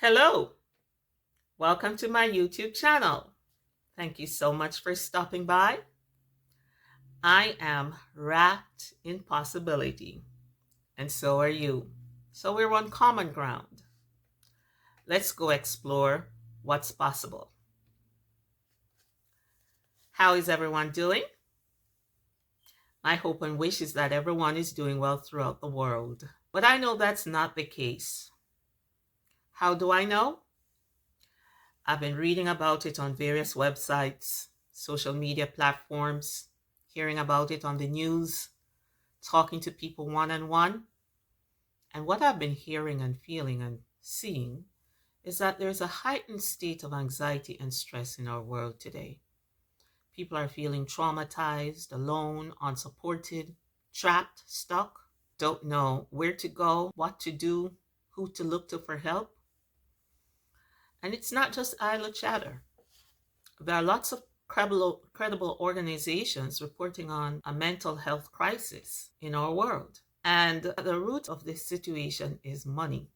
Hello, welcome to my YouTube channel. Thank you so much for stopping by. I am wrapped in possibility, and so are you. So we're on common ground. Let's go explore what's possible. How is everyone doing? My hope and wish is that everyone is doing well throughout the world. But I know that's not the case. How do I know? I've been reading about it on various websites, social media platforms, hearing about it on the news, talking to people one on one. And what I've been hearing and feeling and seeing is that there's a heightened state of anxiety and stress in our world today. People are feeling traumatized, alone, unsupported, trapped, stuck, don't know where to go, what to do, who to look to for help. And it's not just idle chatter. There are lots of credible organizations reporting on a mental health crisis in our world. And the root of this situation is money.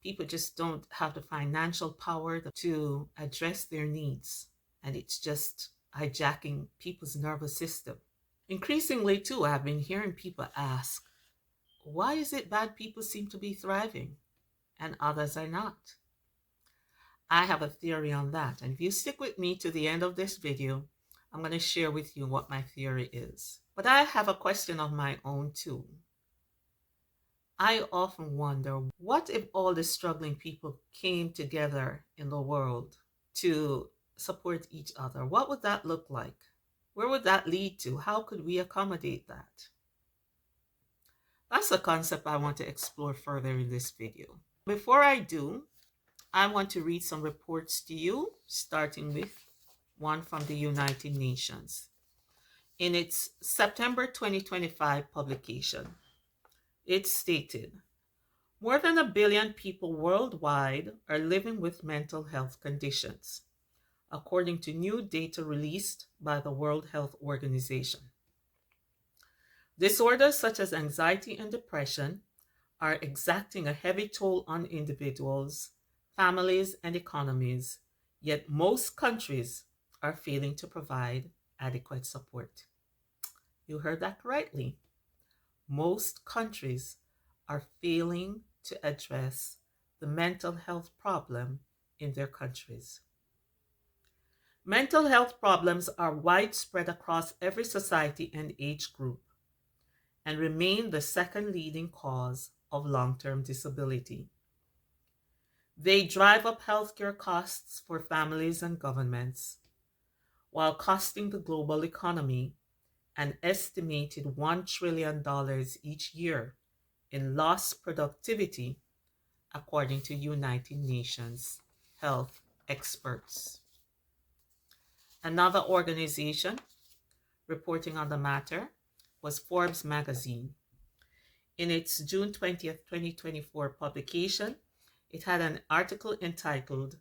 People just don't have the financial power to address their needs. And it's just hijacking people's nervous system. Increasingly, too, I've been hearing people ask, why is it bad people seem to be thriving and others are not? I have a theory on that. And if you stick with me to the end of this video, I'm going to share with you what my theory is. But I have a question of my own too. I often wonder, what if all the struggling people came together in the world to support each other? What would that look like? Where would that lead to? How could we accommodate that? That's a concept I want to explore further in this video. Before I do, I want to read some reports to you, starting with one from the United Nations. In its September 2025 publication, it stated, more than 1 billion people worldwide are living with mental health conditions, according to new data released by the World Health Organization. Disorders such as anxiety and depression are exacting a heavy toll on individuals, families, and economies, yet most countries are failing to provide adequate support. You heard that correctly. Most countries are failing to address the mental health problem in their countries. Mental health problems are widespread across every society and age group and remain the second leading cause of long-term disability. They drive up healthcare costs for families and governments, while costing the global economy an estimated $1 trillion each year in lost productivity, according to United Nations health experts. Another organization reporting on the matter was Forbes magazine. In its June 20th, 2024 publication, it had an article entitled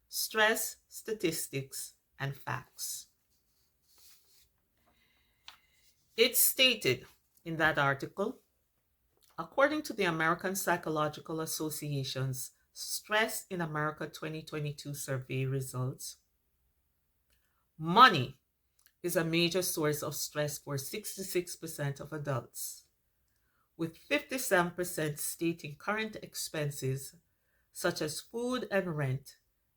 Stress, Statistics, and Facts. It stated in that article, according to the American Psychological Association's Stress in America 2022 survey results, money is a major source of stress for 66% of adults, with 57% stating current expenses such as food and rent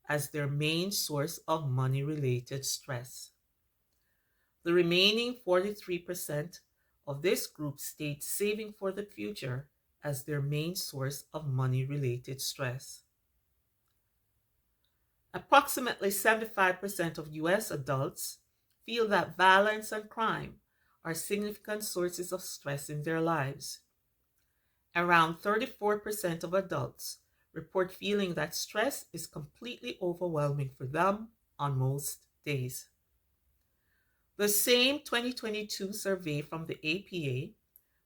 as their main source of money-related stress. The remaining 43% of this group states saving for the future as their main source of money-related stress. Approximately 75% of US adults feel that violence and crime are significant sources of stress in their lives. Around 34% of adults report feeling that stress is completely overwhelming for them on most days. The same 2022 survey from the APA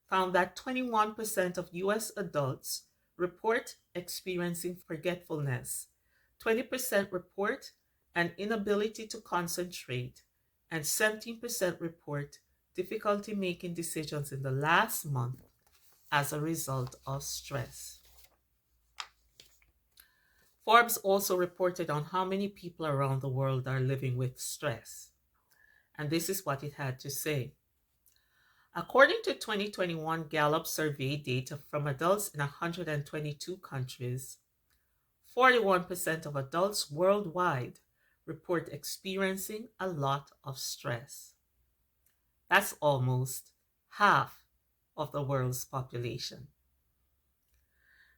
found that 21% of US adults report experiencing forgetfulness, 20% report an inability to concentrate, and 17% report difficulty making decisions in the last month as a result of stress. Forbes also reported on how many people around the world are living with stress. And this is what it had to say. According to 2021 Gallup survey data from adults in 122 countries, 41% of adults worldwide report experiencing a lot of stress. That's almost half of the world's population.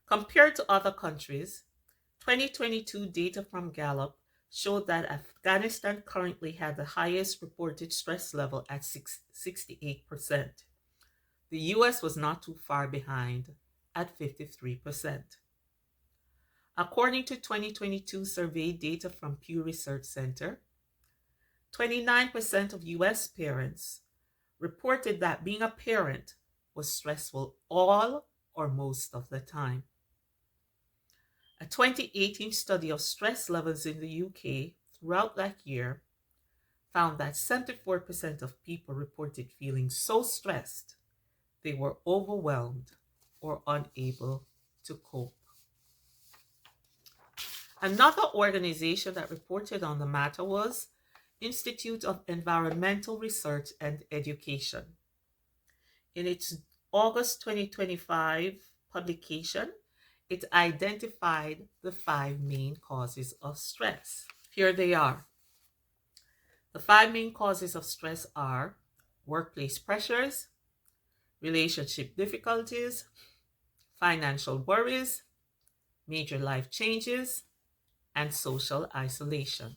Compared to other countries, 2022 data from Gallup showed that Afghanistan currently had the highest reported stress level at 68%. The US was not too far behind at 53%. According to 2022 survey data from Pew Research Center, 29% of US parents reported that being a parent was stressful all or most of the time. A 2018 study of stress levels in the UK throughout that year found that 74% of people reported feeling so stressed they were overwhelmed or unable to cope. Another organization that reported on the matter was Institute of Environmental Research and Education. In its August 2025 publication, it identified the 5 main causes of stress. Here they are. The 5 main causes of stress are workplace pressures, relationship difficulties, financial worries, major life changes, and social isolation.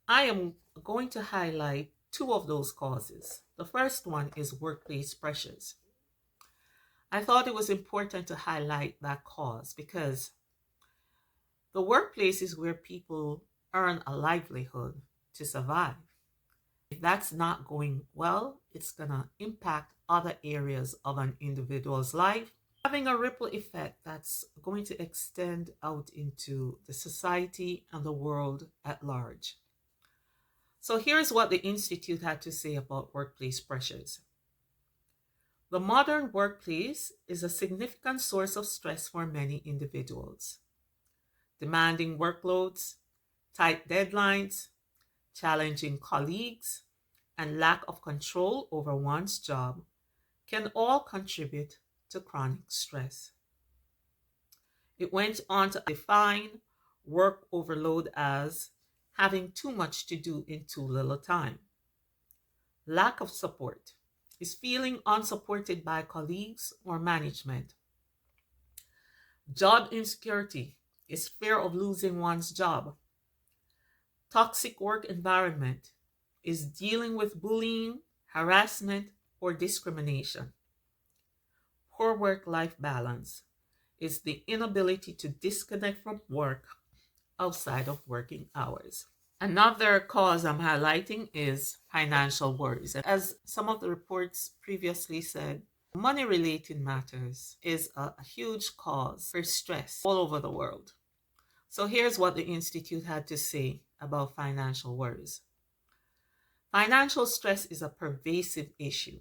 I am going to highlight 2 of those causes. The first one is workplace pressures. I thought it was important to highlight that cause because the workplace is where people earn a livelihood to survive. If that's not going well, it's going to impact other areas of an individual's life, having a ripple effect that's going to extend out into the society and the world at large. So here's what the Institute had to say about workplace pressures. The modern workplace is a significant source of stress for many individuals. Demanding workloads, tight deadlines, challenging colleagues, and lack of control over one's job can all contribute to chronic stress. It went on to define work overload as having too much to do in too little time. Lack of support is feeling unsupported by colleagues or management. Job insecurity is fear of losing one's job. Toxic work environment is dealing with bullying, harassment, or discrimination. Poor work-life balance is the inability to disconnect from work outside of working hours. Another cause I'm highlighting is financial worries. As some of the reports previously said, money-related matters is a huge cause for stress all over the world. So here's what the Institute had to say about financial worries. Financial stress is a pervasive issue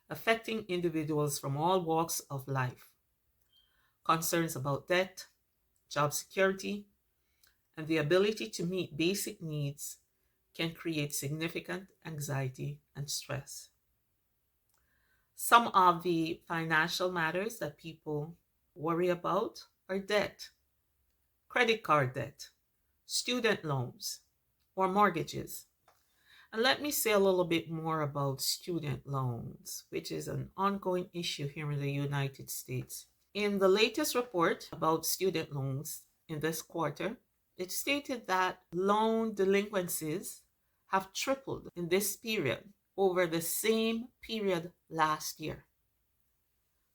affecting individuals from all walks of life. Concerns about debt, job security, and the ability to meet basic needs can create significant anxiety and stress. Some of the financial matters that people worry about are debt, credit card debt, student loans, or mortgages. And let me say a little bit more about student loans, which is an ongoing issue here in the United States. In the latest report about student loans in this quarter, it stated that loan delinquencies have tripled in this period over the same period last year.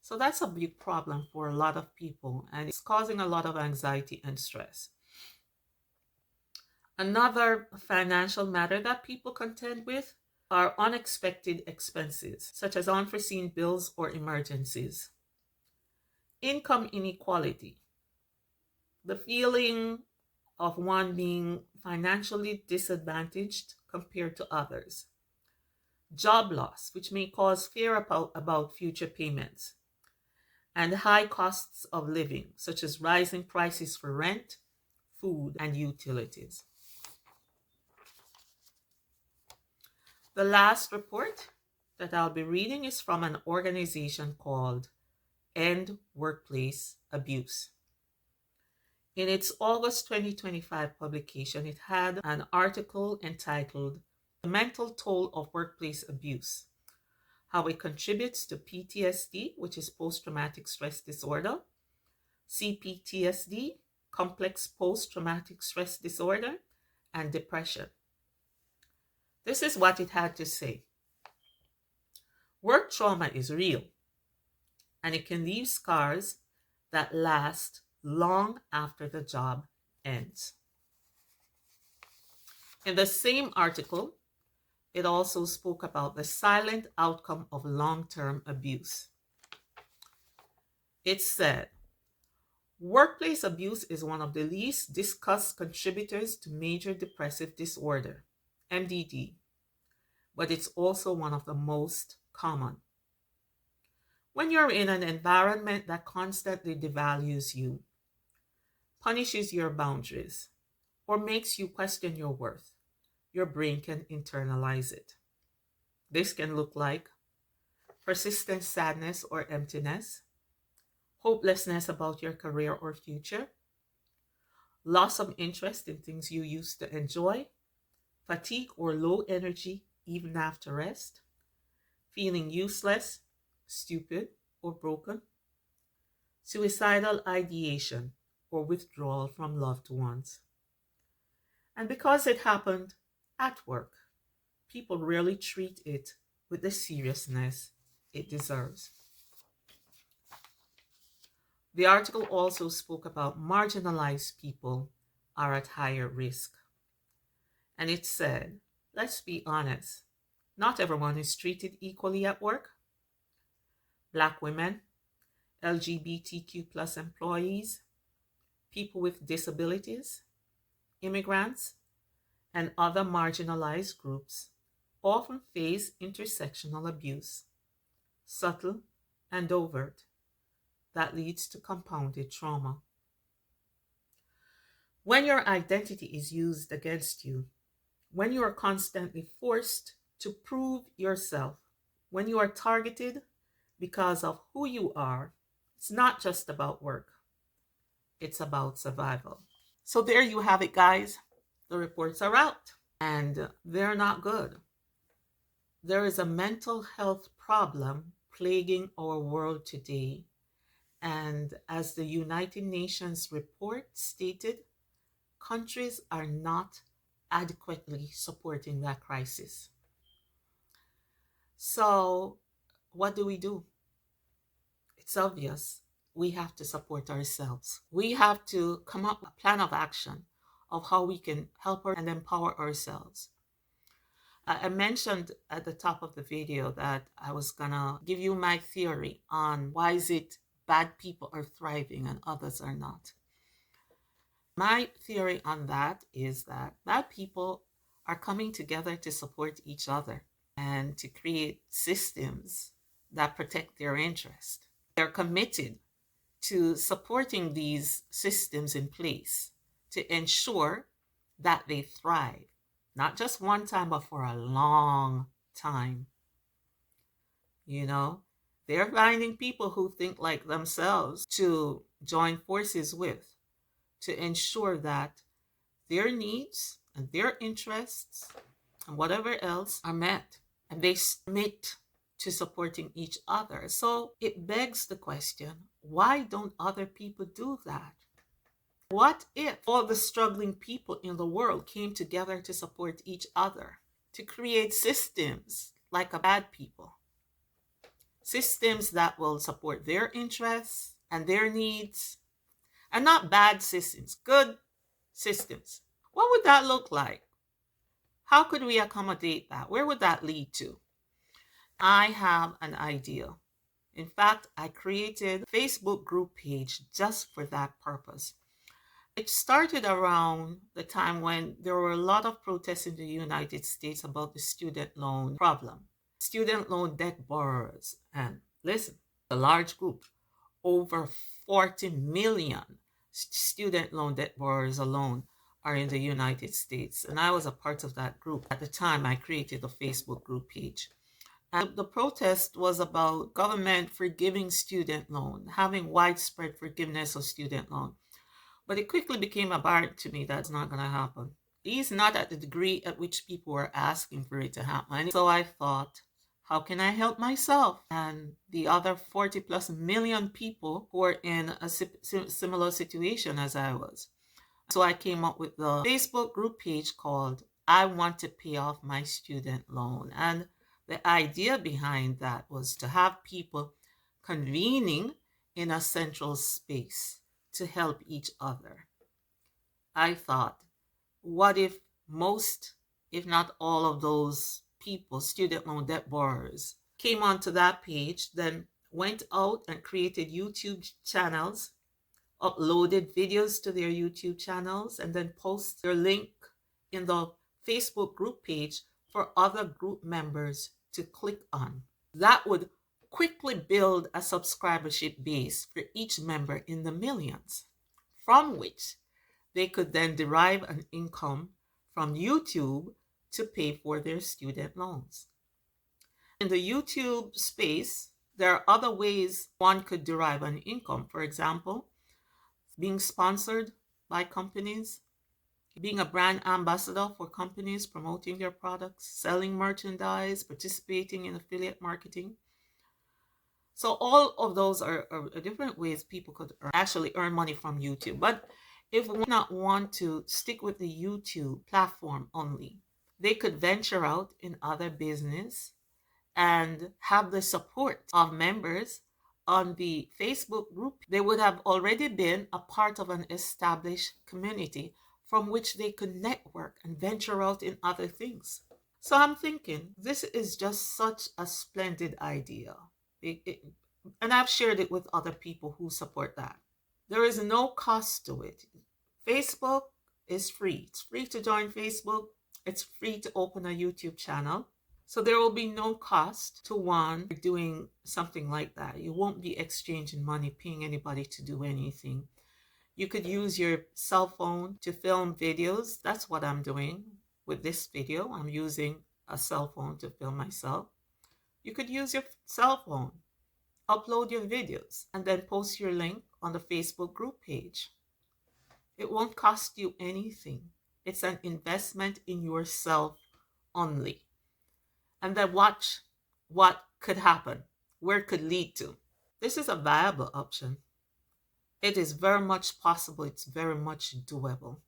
So that's a big problem for a lot of people, and it's causing a lot of anxiety and stress. Another financial matter that people contend with are unexpected expenses, such as unforeseen bills or emergencies. Income inequality, the feeling of one being financially disadvantaged compared to others. Job loss, which may cause fear about future payments. and high costs of living, such as rising prices for rent, food, and utilities. The last report that I'll be reading is from an organization called End Workplace Abuse. In its August 2025 publication, it had an article entitled The Mental Toll of Workplace Abuse: How it Contributes to PTSD, which is Post Traumatic Stress Disorder, CPTSD, Complex Post Traumatic Stress Disorder, and depression. This is what it had to say. Work trauma is real, and it can leave scars that last long after the job ends. In the same article, it also spoke about the silent outcome of long-term abuse. It said, workplace abuse is one of the least discussed contributors to major depressive disorder, MDD, but it's also one of the most common. When you're in an environment that constantly devalues you, punishes your boundaries, or makes you question your worth, your brain can internalize it. This can look like persistent sadness or emptiness, hopelessness about your career or future, loss of interest in things you used to enjoy, fatigue or low energy even after rest, feeling useless, stupid, or broken, suicidal ideation or withdrawal from loved ones. And because it happened at work, people rarely treat it with the seriousness it deserves. The article also spoke about marginalized people are at higher risk. And it said, let's be honest, not everyone is treated equally at work. Black women, LGBTQ plus employees, people with disabilities, immigrants, and other marginalized groups often face intersectional abuse, subtle and overt, that leads to compounded trauma. When your identity is used against you, when you are constantly forced to prove yourself, when you are targeted because of who you are, it's not just about work, it's about survival. So there you have it, guys. The reports are out, and they're not good. There is a mental health problem plaguing our world today. And as the United Nations report stated, countries are not adequately supporting that crisis. So, what do? It's obvious. We have to support ourselves. We have to come up with a plan of action of how we can help and empower ourselves. I mentioned at the top of the video that I was gonna give you my theory on why is it bad people are thriving and others are not. My theory on that is that bad people are coming together to support each other and to create systems that protect their interest. They're committed to supporting these systems in place to ensure that they thrive, not just one time, but for a long time. You know, they're finding people who think like themselves to join forces with to ensure that their needs and their interests and whatever else are met, and they submit to supporting each other. So it begs the question, why don't other people do that? What if all the struggling people in the world came together to support each other, to create systems like a bad people? Systems that will support their interests and their needs, and not bad systems, good systems. What would that look like? How could we accommodate that? Where would that lead to? I have an idea. In fact, I created a Facebook group page just for that purpose. It started around the time when there were a lot of protests in the United States about the student loan problem, student loan debt borrowers. And listen, a large group over 40 million student loan debt borrowers alone are in the United States. And I was a part of that group. At the time, I created a Facebook group page. And the protest was about government forgiving student loan, having widespread forgiveness of student loan. But it quickly became apparent to me that's not going to happen. At least not at the degree at which people were asking for it to happen. So I thought, how can I help myself and the other 40 plus million people who are in a similar situation as I was? So I came up with the Facebook group page called I Want to Pay Off My Student Loan. And the idea behind that was to have people convening in a central space to help each other. I thought, what if most, if not all of those people, student loan debt borrowers, came onto that page, then went out and created YouTube channels, uploaded videos to their YouTube channels, and then post their link in the Facebook group page for other group members to click on. That would quickly build a subscribership base for each member in the millions, from which they could then derive an income from YouTube to pay for their student loans. In the YouTube space, there are other ways one could derive an income. For example, being sponsored by companies, being a brand ambassador for companies, promoting their products, selling merchandise, participating in affiliate marketing. So all of those are different ways people could actually earn money from YouTube. But if we not want to stick with the YouTube platform only, they could venture out in other business and have the support of members on the Facebook group. They would have already been a part of an established community from which they could network and venture out in other things. So I'm thinking, this is just such a splendid idea. And I've shared it with other people who support that. There is no cost to it. Facebook is free. It's free to join Facebook. It's free to open a YouTube channel. So there will be no cost to one doing something like that. You won't be exchanging money, paying anybody to do anything. You could use your cell phone to film videos. That's what I'm doing with this video. I'm using a cell phone to film myself. You could use your cell phone, upload your videos, and then post your link on the Facebook group page. It won't cost you anything. It's an investment in yourself only. And then watch what could happen, where it could lead to. This is a viable option. It is very much possible. It's very much doable.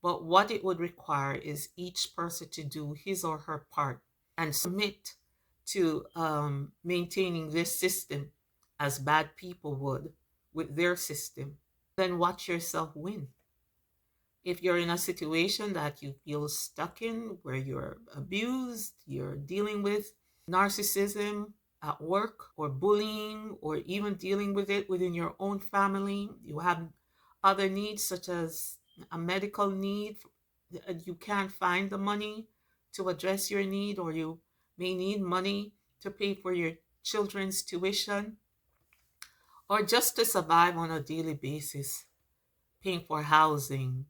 But what it would require is each person to do his or her part and submit to maintaining this system as bad people would with their system. Then watch yourself win. If you're in a situation that you feel stuck in, where you're abused, you're dealing with narcissism at work or bullying, or even dealing with it within your own family, you have other needs such as a medical need, you can't find the money to address your need, or you may need money to pay for your children's tuition, or just to survive on a daily basis, paying for housing,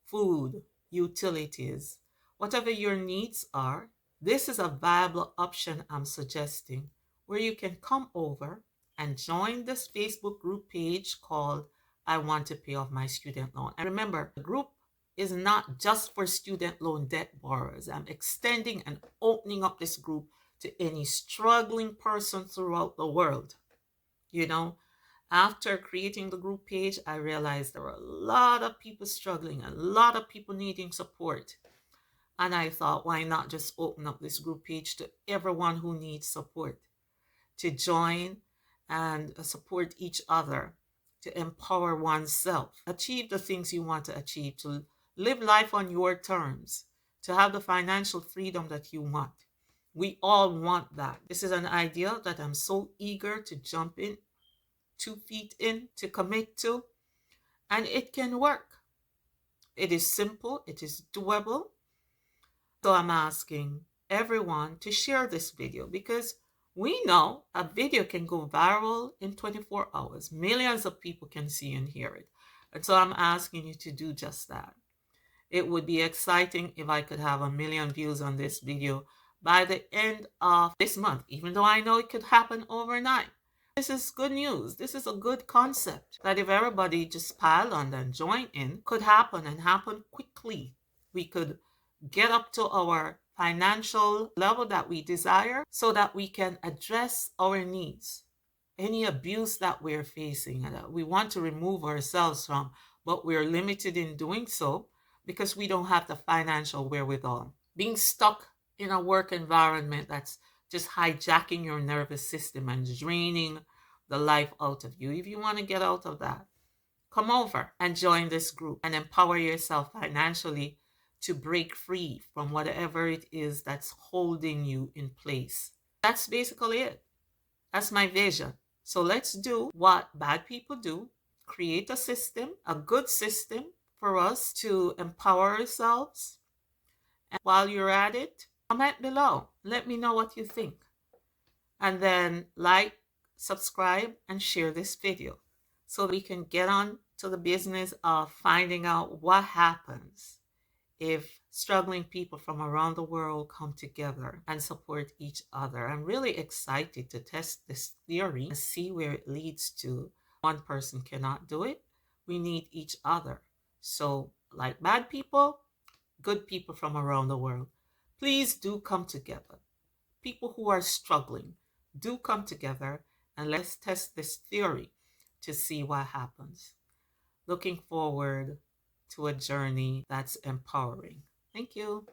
food, utilities, whatever your needs are, this is a viable option I'm suggesting, where you can come over and join this Facebook group page called I Want to Pay Off My Student Loan. And remember, the group is not just for student loan debt borrowers. I'm extending and opening up this group to any struggling person throughout the world. You know, after creating the group page, I realized there were a lot of people struggling, a lot of people needing support. And I thought, why not just open up this group page to everyone who needs support, to join and support each other, to empower oneself, achieve the things you want to achieve, to live life on your terms, to have the financial freedom that you want. We all want that. This is an idea that I'm so eager to jump in, 2 feet in, to commit to, and it can work. It is simple, it is doable. So I'm asking everyone to share this video, because We know a video can go viral in 24 hours. Millions of people can see and hear it. And so I'm asking you to do just that. It would be exciting if I could have 1 million views on this video by the end of this month, even though I know it could happen overnight. This is good news. This is a good concept that if everybody just piled on and join in, could happen and happen quickly. We could get up to our financial level that we desire so that we can address our needs. Any abuse that we're facing and that we want to remove ourselves from, but we're limited in doing so because we don't have the financial wherewithal. Being stuck in a work environment that's just hijacking your nervous system and draining the life out of you. If you want to get out of that, come over and join this group and empower yourself financially to break free from whatever it is that's holding you in place. That's basically it. That's my vision. So let's do what bad people do, create a system, a good system for us to empower ourselves. And while you're at it, comment below. Let me know what you think. And then like, subscribe, and share this video so we can get on to the business of finding out what happens if struggling people from around the world come together and support each other. I'm really excited to test this theory and see where it leads to. One person cannot do it. We need each other. So, like bad people, good people from around the world, please do come together. People who are struggling, do come together and let's test this theory to see what happens. Looking forward to a journey that's empowering. Thank you.